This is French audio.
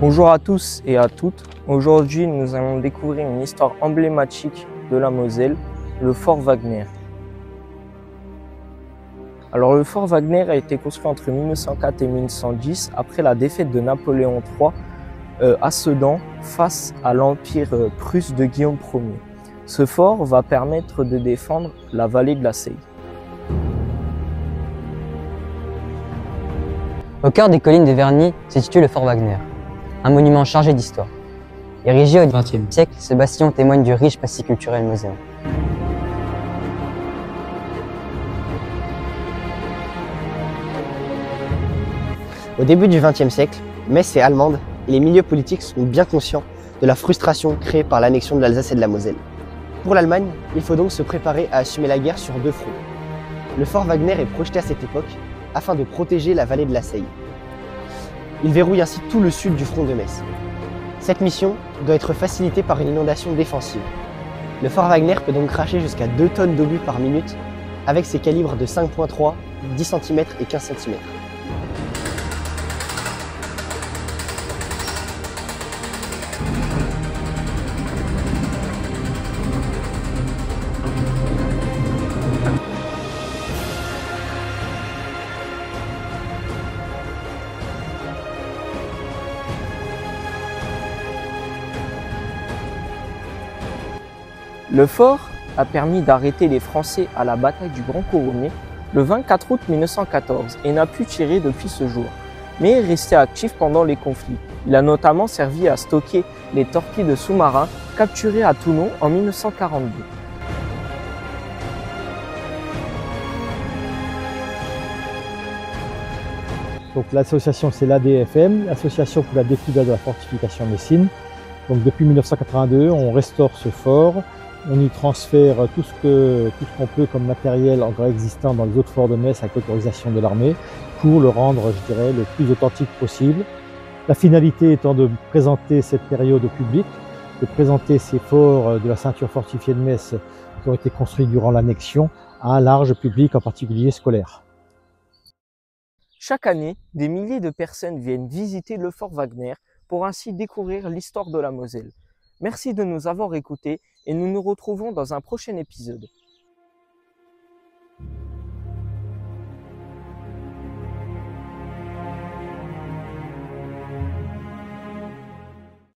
Bonjour à tous et à toutes. Aujourd'hui, nous allons découvrir une histoire emblématique de la Moselle, le fort Wagner. Alors, le fort Wagner a été construit entre 1904 et 1910 après la défaite de Napoléon III à Sedan face à l'empire prusse de Guillaume Ier. Ce fort va permettre de défendre la vallée de la Seille. Au cœur des collines de Verny se situe le fort Wagner, un monument chargé d'histoire. Érigé au XXe siècle, ce bastion témoigne du riche passé culturel mosellan. Au début du XXe siècle, Metz est allemande et les milieux politiques sont bien conscients de la frustration créée par l'annexion de l'Alsace et de la Moselle. Pour l'Allemagne, il faut donc se préparer à assumer la guerre sur deux fronts. Le fort Wagner est projeté à cette époque afin de protéger la vallée de la Seille. Il verrouille ainsi tout le sud du front de Metz. Cette mission doit être facilitée par une inondation défensive. Le fort Wagner peut donc cracher jusqu'à 2 tonnes d'obus par minute avec ses calibres de 5.3, 10 cm et 15 cm. Le fort a permis d'arrêter les Français à la bataille du Grand Couronné le 24 août 1914 et n'a pu tirer depuis ce jour, mais est resté actif pendant les conflits. Il a notamment servi à stocker les torpilles sous-marins capturés à Toulon en 1942. Donc l'association, c'est l'ADFM, l'Association pour la découverte de la fortification messine. Donc depuis 1982, on restaure ce fort, on y transfère tout ce qu'on peut comme matériel encore existant dans les autres forts de Metz avec l'autorisation de l'armée pour le rendre, je dirais, le plus authentique possible. La finalité étant de présenter cette période au public, de présenter ces forts de la ceinture fortifiée de Metz qui ont été construits durant l'annexion à un large public, en particulier scolaire. Chaque année, des milliers de personnes viennent visiter le fort Wagner pour ainsi découvrir l'histoire de la Moselle. Merci de nous avoir écoutés et nous nous retrouvons dans un prochain épisode.